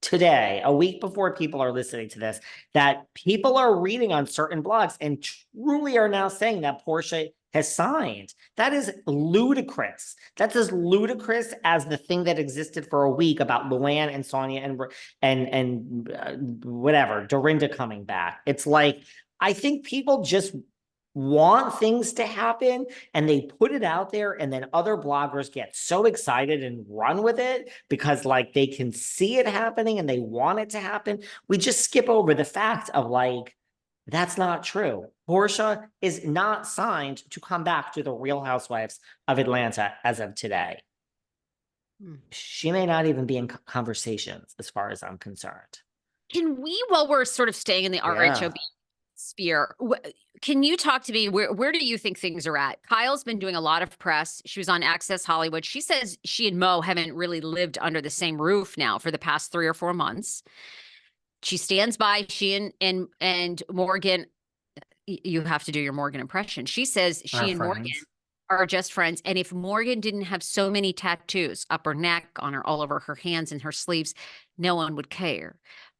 today, a week before people are listening to this, that people are reading on certain blogs and truly are now saying that Portia has signed. That is ludicrous. That's as ludicrous as the thing that existed for a week about Luann and Sonia and whatever, Dorinda coming back. It's like, I think people just want things to happen and they put it out there, and then other bloggers get so excited and run with it because like they can see it happening and they want it to happen. We just skip over the fact of like, that's not true. Portia is not signed to come back to the Real Housewives of Atlanta as of today. She may not even be in conversations as far as I'm concerned. Can we, while we're sort of staying in the RHOB sphere, can you talk to me? Where do you think things are at? Kyle's been doing a lot of press. She was on Access Hollywood. She says she and Mo haven't really lived under the same roof now for the past 3 or 4 months. She stands by she and Morgan. You have to do your Morgan impression. She says she and Morgan are just friends. And if Morgan didn't have so many tattoos up her neck, on her, all over her hands and her sleeves, no one would care.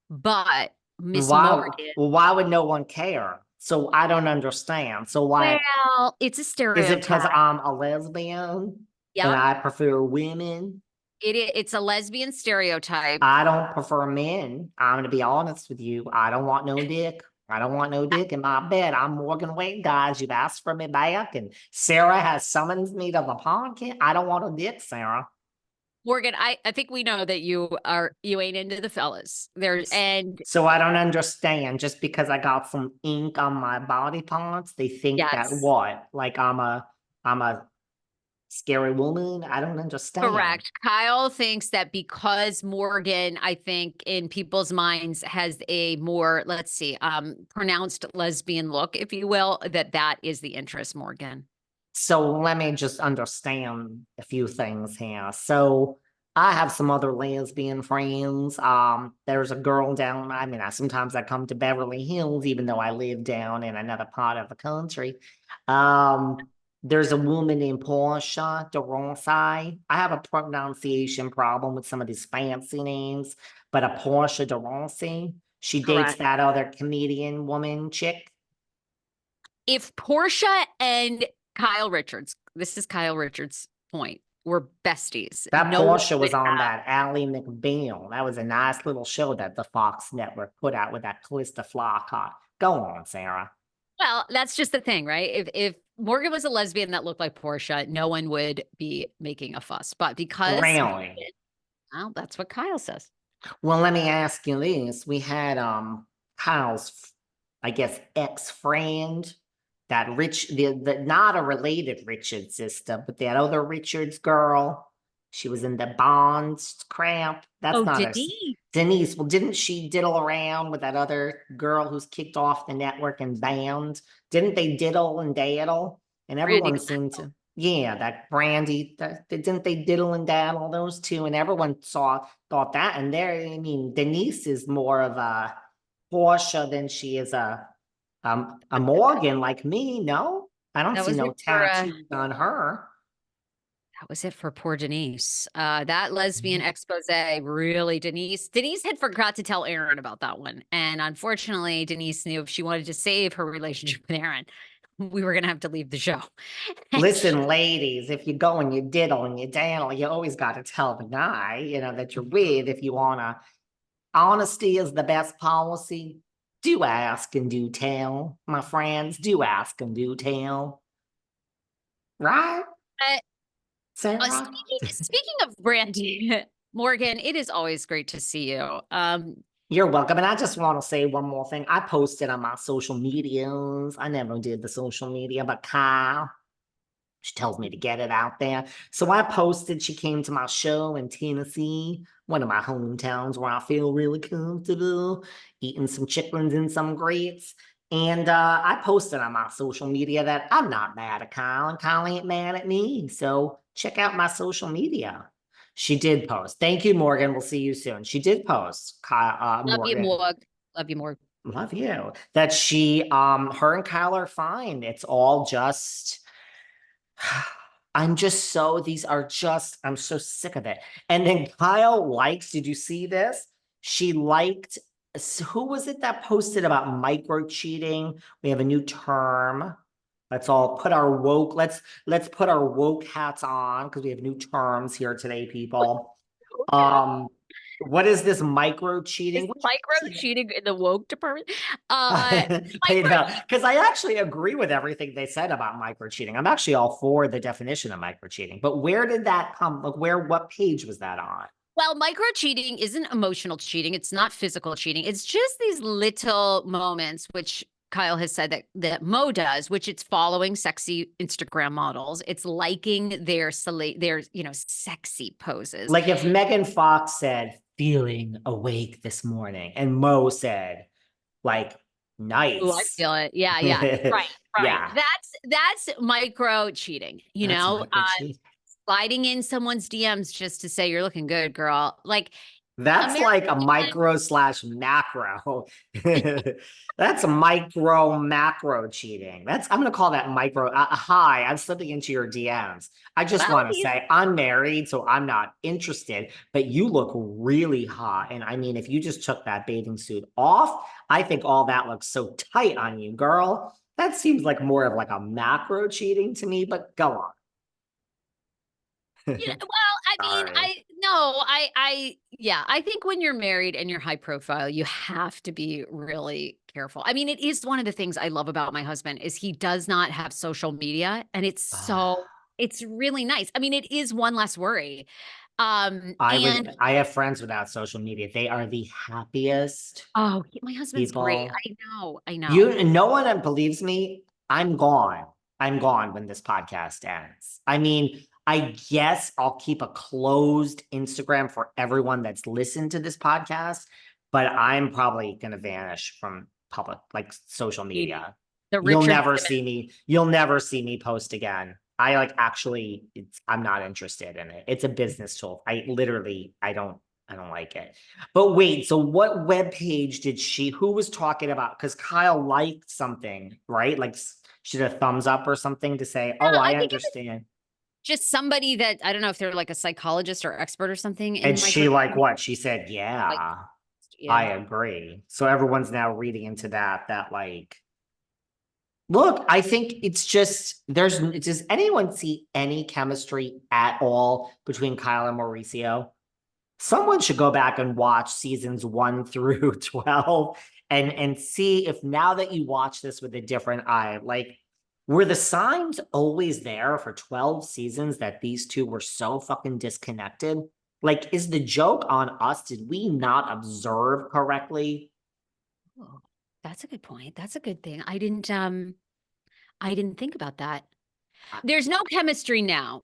But Miss Morgan. Well, why would no one care? So I don't understand. So why? Well, it's a stereotype. Is it because I'm a lesbian and I prefer women? It's a lesbian stereotype. I don't prefer men. I'm going to be honest with you. I don't want no dick. I don't want no dick in my bed. I'm Morgan Wade, guys. You've asked for me back, and Sarah has summoned me to the podcast. I don't want a dick, Sarah. Morgan, I think we know that you ain't into the fellas. So I don't understand. Just because I got some ink on my body parts, they think that what? Like I'm a scary woman? I don't understand. Correct. Kyle thinks that because Morgan, I think in people's minds has a more, let's see, pronounced lesbian look, if you will, that is the interest, Morgan. So let me just understand a few things here. So I have some other lesbian friends. There's a girl down, sometimes I come to Beverly Hills, even though I live down in another part of the country. There's a woman named Portia de Ronsay. I have a pronunciation problem with some of these fancy names, but a Portia de Ronsay. She dates that other comedian woman chick. If Portia and Kyle Richards, this is Kyle Richards' point, were besties. That Portia was on that Ally McBeal. That was a nice little show that the Fox Network put out with that Calista Flockhart. Go on, Sarah. Well, that's just the thing, right? If Morgan was a lesbian that looked like Portia, no one would be making a fuss. But because really, well, that's what Kyle says. Well, let me ask you this: we had Kyle's, I guess, ex-friend, that the not a related Richard sister, but that other Richards girl. She was in the Bonds crap. That's not Denise. Denise. Well, didn't she diddle around with that other girl who's kicked off the network and banned? Didn't they diddle and daddle? And everyone seemed to, that Brandi, didn't they diddle and daddle, those two? And everyone thought that. And Denise is more of a Portia than she is a Morgan, like me. No, I don't see no tattoos on her. That was it for poor Denise. That lesbian expose, really, Denise had forgot to tell Aaron about that one. And unfortunately, Denise knew if she wanted to save her relationship with Aaron, we were going to have to leave the show. Listen, ladies, if you go and you diddle and you daddle, you always got to tell the guy, that you're with. If you want to, honesty is the best policy. Do ask and do tell, my friends. Do ask and do tell. Right? Speaking of Brandi, Morgan, it is always great to see you. You're welcome. And I just want to say one more thing. I posted on my social medias. I never did the social media, but Kyle, she tells me to get it out there. So I posted, she came to my show in Tennessee, one of my hometowns where I feel really comfortable, eating some chitlins and some grits. And I posted on my social media that I'm not mad at Kyle, and Kyle ain't mad at me. So check out my social media. She did post. Thank you, Morgan. We'll see you soon. She did post. Love Morgan. you, Morgan. Love you, Morgan. Love you. That her and Kyle are fine. It's all just, I'm just so, these are just, I'm so sick of it. And then Kyle likes, did you see this? She liked, who was it that posted about micro cheating? We have a new term. Let's all put our woke, let's put our woke hats on because we have new terms here today, people. What is this micro Is cheating? micro cheating in the woke department? Micro Because I actually agree with everything they said about micro cheating. I'm actually all for the definition of micro cheating. But where did that come? Like, what page was that on? Well, micro cheating isn't emotional cheating. It's not physical cheating. It's just these little moments, which Kyle has said that Mo does, which it's following sexy Instagram models. It's liking their sexy poses. Like if Megan Fox said, feeling awake this morning, and Mo said, like, nice. Oh, I feel it. Yeah, yeah. Right. Yeah. That's micro cheating, That's micro cheating. sliding in someone's DMs just to say you're looking good, girl. Like That's like a micro / macro. That's a micro macro cheating. I'm gonna call that micro. Hi, I'm slipping into your DMs. I just want to say I'm married, so I'm not interested, but you look really hot. And I mean, if you just took that bathing suit off, I think all that looks so tight on you, girl. That seems like more of like a macro cheating to me, but go on. Yeah, well, I think when you're married and you're high profile, you have to be really careful. I mean, it is one of the things I love about my husband is he does not have social media, and it's really nice. I mean, it is one less worry. I have friends without social media. They are the happiest. Oh, my husband's great. people. I know. No one believes me. I'm gone. I'm gone when this podcast ends. I mean, I guess I'll keep a closed Instagram for everyone that's listened to this podcast, but I'm probably going to vanish from public, like social media. You'll never see me. You'll never see me post again. I like actually, I'm not interested in it. It's a business tool. I don't like it. But wait, so what web page who was talking about? Because Kyle liked something, right? Like she did a thumbs up or something to say, oh, I understand. Just somebody that I don't know if they're like a psychologist or expert or something. And she like what? She said, yeah, yeah, I agree. So everyone's now reading into that like, look, I think it's just, does anyone see any chemistry at all between Kyle and Mauricio? Someone should go back and watch seasons 1 through 12 and see if now that you watch this with a different eye, like, were the signs always there for 12 seasons that these two were so fucking disconnected? Like, is the joke on us? Did we not observe correctly? Oh, that's a good point. That's a good thing. I didn't think about that. There's no chemistry now.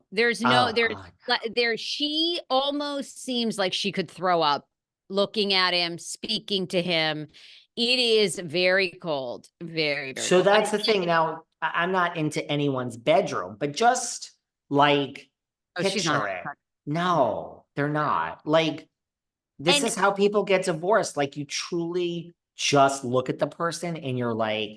She almost seems like she could throw up looking at him, speaking to him. It is very cold. Very, very So cold. that's the thing. Now, I'm not into anyone's bedroom, but just like picture it. No, they're not. Like, this is how people get divorced. Like, you truly just look at the person and you're like,